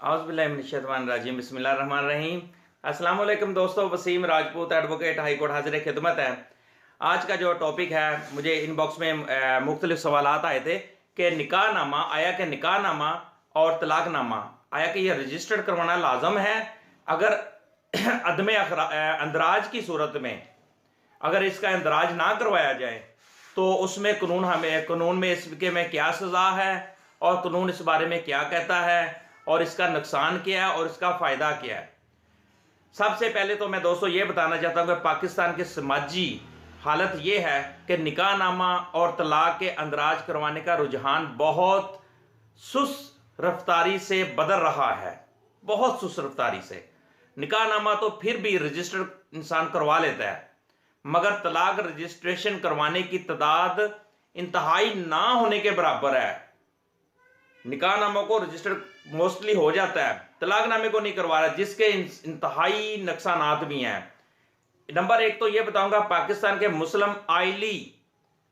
औज़ुबिल्लाहिमिनश्शैतानिर्रजीम बिस्मिल्लाहिर्रहमानिर्रहीम। अस्सलाम वालेकुम दोस्तों, Waseem Rajput advocate high court हाजिर खिदमत है। आज का जो टॉपिक है, मुझे इनबॉक्स में मुख्तलिफ सवालात आए थे कि निकाहनामा आया कि निकाहनामा और तलाकनामा आया कि यह रजिस्टर्ड करवाना लाजम है। अगर अदम अंदराज की सूरत में अगर इसका इंदराज ना करवाया जाए तो उसमें कानून में इसके में क्या सज़ा है और कानून इस बारे में क्या कहता है और इसका नुकसान क्या है और इसका फ़ायदा क्या है। सबसे पहले तो मैं दोस्तों ये बताना चाहता हूँ कि पाकिस्तान की समाजी हालत ये है कि निकाहनामा और तलाक के अंदराज करवाने का रुझान बहुत सुस्त रफ्तारी से बदल रहा है, बहुत सुस्त रफ्तारी से। निकाहनामा तो फिर भी रजिस्टर इंसान करवा लेता है, मगर तलाक रजिस्ट्रेशन करवाने की तादाद इंतहाई ना होने के बराबर है। निकाहनामा को रजिस्टर मोस्टली हो जाता है, तलाकनामे को नहीं करवा रहा, जिसके इंतहाई नुकसानात भी हैं। नंबर एक तो यह बताऊंगा, पाकिस्तान के मुस्लिम आइली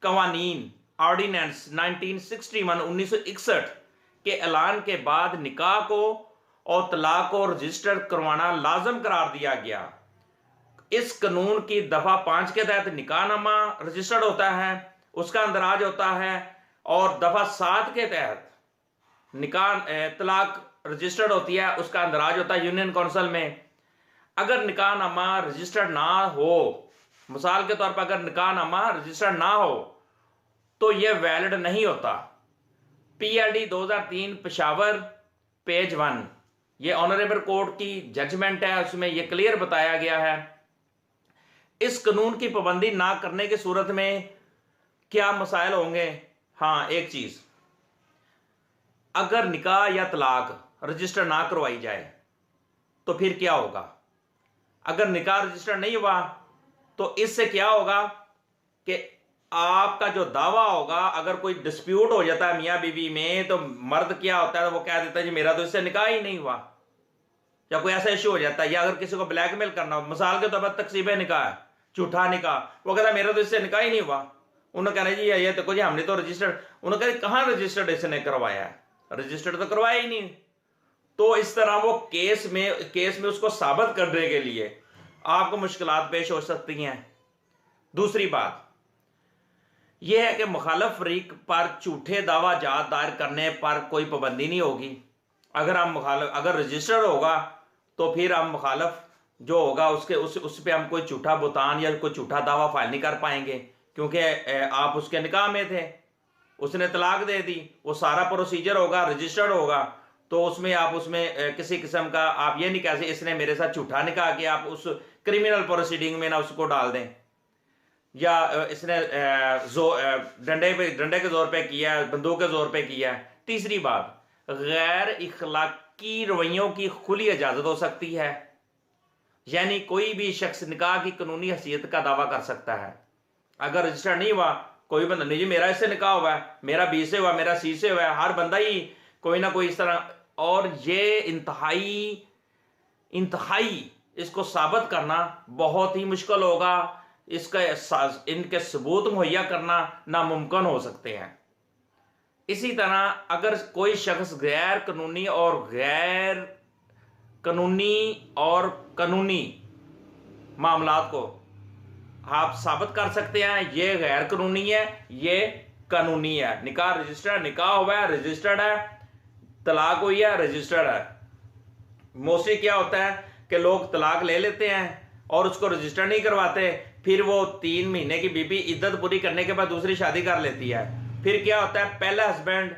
कवानीन ऑर्डिनेंस 1961 के ऐलान के बाद निकाह को और तलाक को रजिस्टर करवाना लाजम करार दिया गया। इस कानून की दफा 5 के तहत निकाहनामा रजिस्टर्ड होता है, उसका अंदराज होता है, और दफा 7 के तहत तलाक रजिस्टर्ड होती है, उसका अंदराज होता है यूनियन काउंसिल में। अगर निकाहनामा रजिस्टर्ड ना हो, मिसाल के तौर पर अगर निकाहनामा रजिस्टर्ड ना हो तो यह वैलिड नहीं होता। PLD 2003 पेशावर पेज 1, ये ऑनरेबल कोर्ट की जजमेंट है, उसमें यह क्लियर बताया गया है। इस कानून की पाबंदी ना करने की सूरत में क्या मसाइल होंगे। हाँ, एक चीज, अगर निकाह या तलाक रजिस्टर ना करवाई जाए तो फिर क्या होगा। अगर निकाह रजिस्टर नहीं हुआ तो इससे क्या होगा कि आपका जो दावा होगा, अगर कोई डिस्प्यूट हो जाता है मियां बीवी में, तो मर्द क्या होता है, वो कह देता है जी मेरा तो इससे निकाह ही नहीं हुआ, या कोई ऐसा इश्यू हो जाता है, या अगर किसी को ब्लैकमेल करना हो, मिसाल के तौर पर तकसीबे निकाह, झूठा निकाह, वो कहता है मेरा तो इससे निकाह ही नहीं हुआ। उन्होंने कहना जी ये तो कुछ हमने तो रजिस्टर्ड, उन्होंने कहा कहां रजिस्टर्ड इसने करवाया है, रजिस्टर्ड तो करवाया ही नहीं। तो इस तरह वो केस में उसको साबित करने के लिए आपको मुश्किलात पेश हो सकती हैं। दूसरी बात यह है कि मुखालफ फरीक पर झूठे दावा जात दायर करने पर कोई पाबंदी नहीं होगी। अगर रजिस्टर्ड होगा तो फिर हम मुखालफ जो होगा उस पर हम कोई झूठा बुतान या कोई झूठा दावा फाइल नहीं कर पाएंगे, क्योंकि आप उसके निकाह में थे, उसने तलाक दे दी, वो सारा प्रोसीजर होगा, रजिस्टर्ड होगा, तो उसमें आप किसी किस्म का आप ये नहीं कह सकते इसने मेरे साथ झूठा निकाह किया, आप उस क्रिमिनल प्रोसीडिंग में ना उसको डाल दें, या इसने डंडे के जोर पे किया, बंदूक के जोर पे किया। तीसरी बात, गैर इखलाकी रवैयों की खुली इजाजत हो सकती है, यानी कोई भी शख्स निकाह की कानूनी हैसियत का दावा कर सकता है। अगर रजिस्टर नहीं हुआ, कोई बंदा नहीं जी मेरा इससे निकाह हुआ है, मेरा बी से हुआ, मेरा सी से हुआ है, हर बंदा ही कोई ना कोई इस तरह, और ये इंतहाई इसको साबित करना बहुत ही मुश्किल होगा, इनके सबूत मुहैया करना नामुमकिन हो सकते हैं। इसी तरह अगर कोई शख्स गैर कानूनी मामलात को आप साबित कर सकते हैं, ये गैर कानूनी है, ये कानूनी है। निकाह रजिस्टर्ड, निकाह हुआ है, रजिस्टर्ड है, तलाक हुई है, रजिस्टर्ड है। मोस्टली क्या होता है कि लोग तलाक ले लेते हैं और उसको रजिस्टर नहीं करवाते, फिर वो 3 महीने की बीबी इद्दत पूरी करने के बाद दूसरी शादी कर लेती है। फिर क्या होता है, पहला हस्बैंड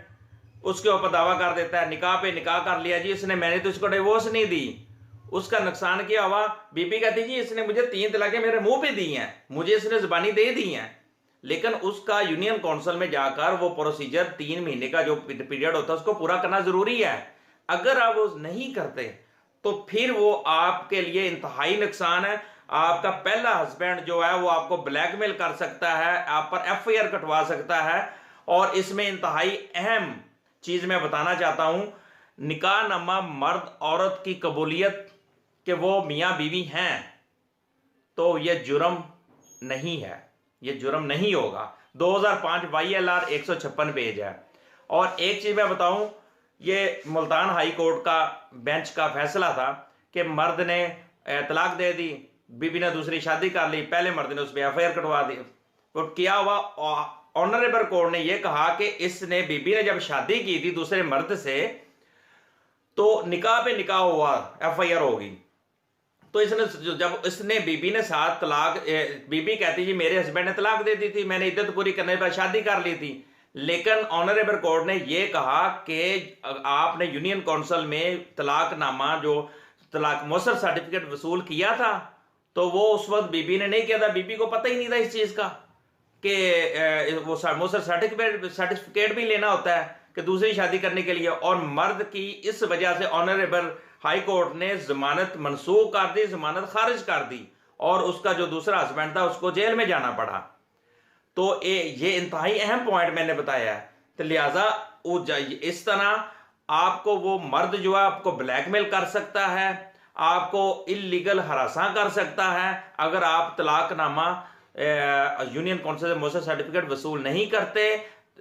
उसके ऊपर दावा कर देता है, निकाह पे निकाह कर लिया जी इसने, मैंने तो इसको डिवोर्स नहीं दी। उसका नुकसान क्या हुआ, बीबी कहती जी इसने मुझे 3 तलाकें मेरे मुंह पे दी हैं, मुझे इसने जुबानी दे दी हैं, लेकिन उसका यूनियन काउंसिल में जाकर वो प्रोसीजर 3 महीने का जो पीरियड होता है उसको पूरा करना जरूरी है। अगर आप वो नहीं करते तो फिर वो आपके लिए इंतहाई नुकसान है। आपका पहला हस्बैंड जो है वो आपको ब्लैकमेल कर सकता है, आप पर FIR कटवा सकता है। और इसमें इंतहाई अहम चीज मैं बताना चाहता हूं, निकाहनामा मर्द औरत की कबूलियत कि वो मियां बीवी हैं, तो यह जुर्म नहीं है, यह जुर्म नहीं होगा। 2005 YLR 156 पेज है। और एक चीज मैं बताऊं ये मुल्तान हाई कोर्ट का बेंच का फैसला था कि मर्द ने तलाक दे दी, बीबी ने दूसरी शादी कर ली, पहले मर्द ने उस पर एफआईआर कटवा दी। तो क्या हुआ, ऑनरेबल कोर्ट ने यह कहा कि इसने, बीबी ने जब शादी की थी दूसरे मर्द से, तो निकाह पे निकाह हुआ, एफआईआर होगी। तो इसने, जब इसने बीबी ने साथ तलाक, बीबी कहती जी मेरे हस्बैंड ने तलाक दे दी थी, मैंने इद्दत पूरी करने पर शादी कर ली थी, लेकिन ऑनरेबल कोर्ट ने यह कहा कि आपने यूनियन काउंसिल में तलाकनामा, जो तलाक मौसर सर्टिफिकेट वसूल किया था, तो वो उस वक्त बीबी ने नहीं किया था, बीबी को पता ही नहीं था इस चीज का कि वो मौसर सर्टिफिकेट भी लेना होता है कि दूसरी शादी करने के लिए। और मर्द की इस वजह से ऑनरेबल हाई कोर्ट ने जमानत मनसूख कर दी, जमानत खारिज कर दी, और उसका जो दूसरा हस्बैंड था उसको जेल में जाना पड़ा। तो ये इंतहाई अहम पॉइंट मैंने बताया है। तो लिहाजा इस तरह आपको वो मर्द जो है आपको ब्लैकमेल कर सकता है, आपको इलीगल हरासा कर सकता है अगर आप तलाकनामा यूनियन काउंसिल से मौसर सर्टिफिकेट वसूल नहीं करते,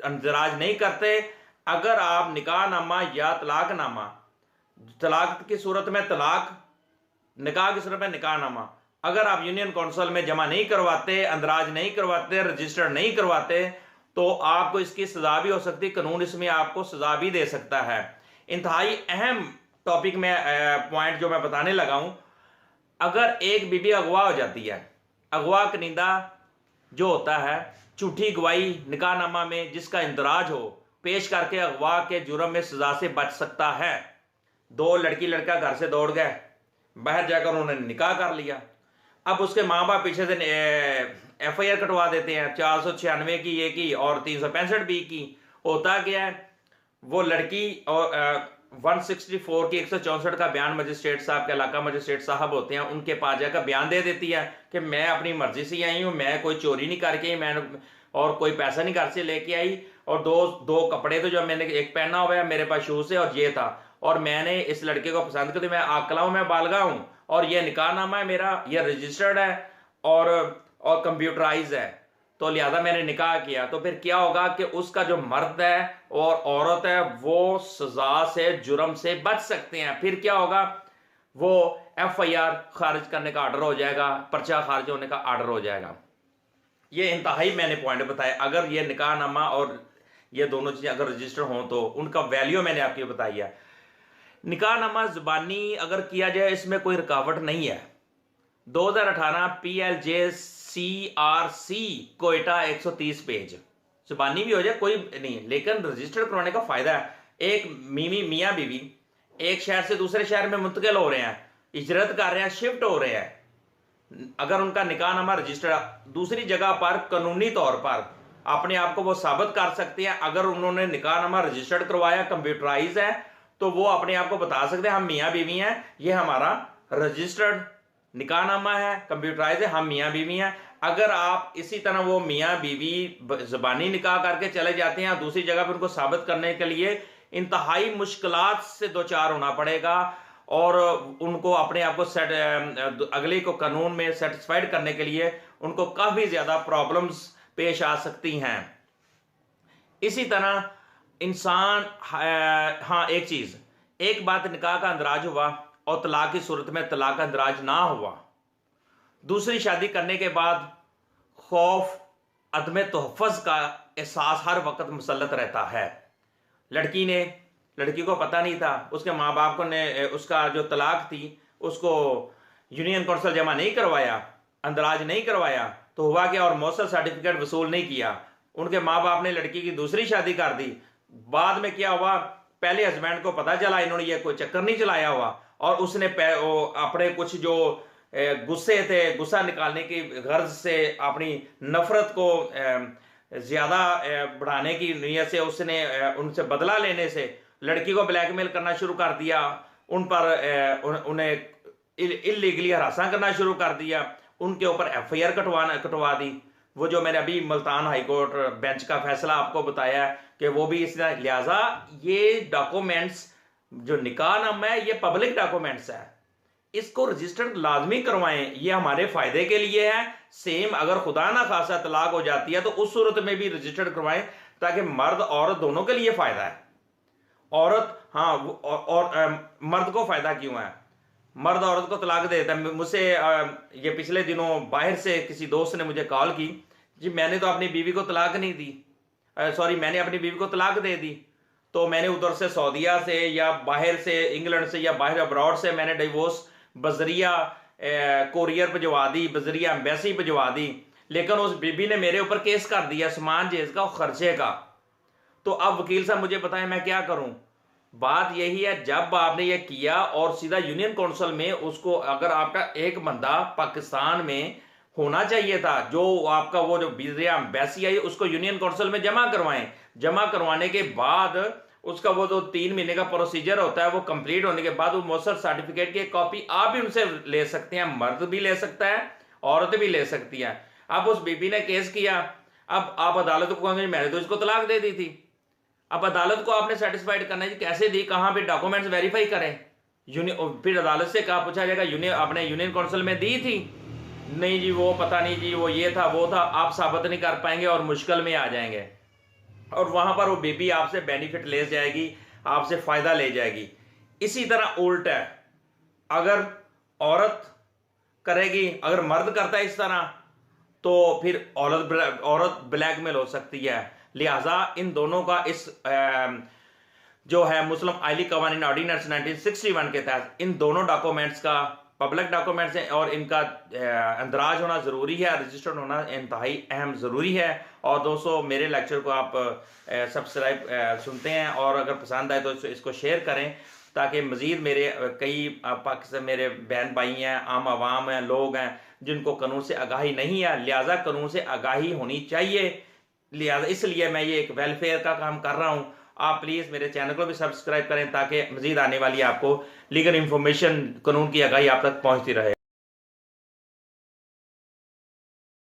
अंदराज नहीं करते। अगर आप निकाहनामा या तलाकनामा, तलाक की सूरत में तलाक, निकाह की सूरत में निकाहनामा, अगर आप यूनियन काउंसिल में जमा नहीं करवाते, अंदराज नहीं करवाते, रजिस्टर्ड नहीं करवाते, तो आपको इसकी सजा भी हो सकती है, कानून इसमें आपको सजा भी दे सकता है। इंतहाई अहम टॉपिक में पॉइंट जो मैं बताने लगा हूं, अगर एक बीबी अगवा हो जाती है, अगवा कनीदा जो होता है, झूठी गवाही निकाहनामा में जिसका इंदराज हो, पेश करके अगवा के जुर्म में सजा से बच सकता है। दो लड़की लड़का घर से दौड़ गए, बाहर जाकर उन्होंने निकाह कर लिया, अब उसके माँ बाप पीछे से एफआईआर कटवा देते हैं, 496 की ये की और 365 बी की। होता क्या है, वो लड़की और 164 की 164 का बयान मजिस्ट्रेट साहब के, इलाका मजिस्ट्रेट साहब होते हैं, उनके पास जाकर बयान दे देती है कि मैं अपनी मर्जी से आई हूँ, मैं कोई चोरी नहीं करके आई, मैं और कोई पैसा नहीं घर से लेके आई, और दो कपड़े तो जो मैंने एक पहना हुआ है, मेरे पास शूज है और ये था, और मैंने इस लड़के को पसंद करती, मैं आकला हूं, मैं बालगा हूं, और ये निकाहनामा है मेरा, ये रजिस्टर्ड है और कंप्यूटराइज है, तो लिहाजा मैंने निकाह किया। तो फिर क्या होगा कि उसका जो मर्द है और औरत है वो सजा से, जुर्म से बच सकते हैं। फिर क्या होगा, वो एफआईआर खारिज करने का आर्डर हो जाएगा, पर्चा खारिज होने का आर्डर हो जाएगा। ये इंतहाई मैंने पॉइंट बताया। अगर ये निकाहनामा और ये दोनों चीजें अगर रजिस्टर हों तो उनका वैल्यू मैंने आपको बताई है। निकाहनामा जुबानी अगर किया जाए, इसमें कोई रुकावट नहीं है। 2018 PLJCRC कोयटा 130 पेज, जुबानी भी हो जाए कोई नहीं, लेकिन रजिस्टर करवाने का फायदा है। एक मियाँ बीवी एक शहर से दूसरे शहर में मुंतकिल हो रहे हैं, हिजरत कर रहे हैं, शिफ्ट हो रहे हैं, अगर उनका निकाहनामा रजिस्टर, दूसरी जगह पर कानूनी तौर पर अपने आप को वो साबित कर सकते हैं। अगर उन्होंने निकाहनामा रजिस्टर्ड करवाया, कंप्यूटराइज है, तो वो अपने आप को बता सकते हैं हम मियाँ बीवी हैं, ये हमारा रजिस्टर्ड निकाहनामा है, कंप्यूटराइज है, हम मियाँ बीवी हैं। अगर आप इसी तरह वो मियाँ बीवी ज़बानी निकाह करके चले जाते हैं, दूसरी जगह पर उनको साबित करने के लिए इंतहाई मुश्किलात से दो चार होना पड़ेगा, और उनको अपने आप को अगले को कानून में सेटिस्फाइड करने के लिए उनको काफ़ी ज़्यादा प्रॉब्लम्स पेश आ सकती हैं। इसी तरह इंसान, हाँ एक चीज़, एक बात, निकाह का अंदराज हुआ और तलाक की सूरत में तलाक का अंदराज ना हुआ, दूसरी शादी करने के बाद खौफ, अदम तहफ़्फ़ुज़ का एहसास हर वक्त मुसल्लत रहता है। लड़की को पता नहीं था, उसके माँ बाप को ने उसका जो तलाक थी उसको यूनियन काउंसिल जमा नहीं करवाया, अंदराज नहीं करवाया, तो हुआ क्या, और मौसर सर्टिफिकेट वसूल नहीं किया, उनके माँ बाप ने लड़की की दूसरी शादी कर दी। बाद में क्या हुआ, पहले हस्बैंड को पता चला इन्होंने ये कोई चक्कर नहीं चलाया हुआ, और उसने अपने कुछ जो गुस्से थे, गुस्सा निकालने की गर्ज से अपनी नफरत को ज्यादा बढ़ाने की नीयत से उसने उनसे बदला लेने से लड़की को ब्लैकमेल करना शुरू कर दिया, उन पर उन्हें इलीगली हरासा करना शुरू कर दिया, उनके ऊपर एफआईआर कटवा दी। वो जो मैंने अभी मुल्तान हाई कोर्ट बेंच का फैसला आपको बताया कि वो भी इस लिहाजा ये डॉक्यूमेंट्स जो निकाहनामा है ये पब्लिक डॉक्यूमेंट्स है, इसको रजिस्टर्ड लाजमी करवाएं, ये हमारे फायदे के लिए है। सेम अगर खुदा ना खासा तलाक हो जाती है तो उस सूरत में भी रजिस्टर्ड करवाएं, ताकि मर्द औरत दोनों के लिए फायदा है। औरत, हाँ और मर्द को फायदा क्यों है? मर्द औरत को तलाक दे देता है। मुझसे ये पिछले दिनों बाहर से किसी दोस्त ने मुझे कॉल की, जी मैंने तो अपनी बीवी को तलाक नहीं दी, सॉरी मैंने अपनी बीवी को तलाक दे दी, तो मैंने उधर से सऊदीया से या बाहर से इंग्लैंड से या बाहर अब्रॉड से मैंने डिवोर्स बजरिया कोरियर भिजवा दी, बजरिया एम्बेसी भिजवा दी, लेकिन उस बीबी ने मेरे ऊपर केस कर दिया सामान जेज का और खर्चे का। तो अब वकील साहब मुझे बताएं मैं क्या करूं? बात यही है, जब आपने ये किया और सीधा यूनियन काउंसिल में उसको, अगर आपका एक बंदा पाकिस्तान में होना चाहिए था, जो आपका वो जो वीजा एम्बेसी आई उसको यूनियन काउंसिल में जमा करवाएं। जमा करवाने के बाद उसका वो जो 3 महीने का प्रोसीजर होता है वो कंप्लीट होने के बाद वो मोसर सर्टिफिकेट की कॉपी आप भी उनसे ले सकते हैं, मर्द भी ले सकता है, औरत भी ले सकती है। अब उस बीबी ने केस किया, अब आप अदालत को कहेंगे मैंने तो इसको तलाक दे दी थी। अब अदालत को आपने सेटिस्फाइड करना है, कैसे दी, कहां पे डॉक्यूमेंट्स वेरीफाई करें? फिर अदालत से कहा पूछा जाएगा आपने यूनियन काउंसिल में दी थी? नहीं जी वो पता नहीं जी, वो ये था वो था, आप साबित नहीं कर पाएंगे और मुश्किल में आ जाएंगे, और वहां पर वो बेबी आपसे बेनिफिट ले जाएगी, आपसे फायदा ले जाएगी। इसी तरह उल्टा है, अगर औरत करेगी, अगर मर्द करता है इस तरह, तो फिर औरत ब्लैकमेल हो सकती है। लिहाजा इन दोनों का इस जो है मुस्लिम आइली कवानीन ऑर्डिनेंस 1961 के तहत इन दोनों डॉक्यूमेंट्स का पब्लिक डॉक्यूमेंट्स हैं और इनका अंदराज होना ज़रूरी है, रजिस्टर्ड होना इंतहाई अहम ज़रूरी है। और दोस्तों मेरे लेक्चर को आप सब्सक्राइब सुनते हैं और अगर पसंद आए तो इसको शेयर करें, ताकि मज़ीद मेरे कई पाकिस्तान मेरे बहन भाई हैं, आम आवाम हैं, लोग हैं जिनको कानून से आगाही नहीं है, लिहाजा कानून से आगाही होनी चाहिए। लिहाजा इसलिए मैं ये एक वेलफेयर का काम कर रहा हूँ। आप प्लीज़ मेरे चैनल को भी सब्सक्राइब करें ताकि मज़ीद आने वाली आपको लीगल इंफॉर्मेशन, कानून की आगाही आप तक पहुँचती रहे।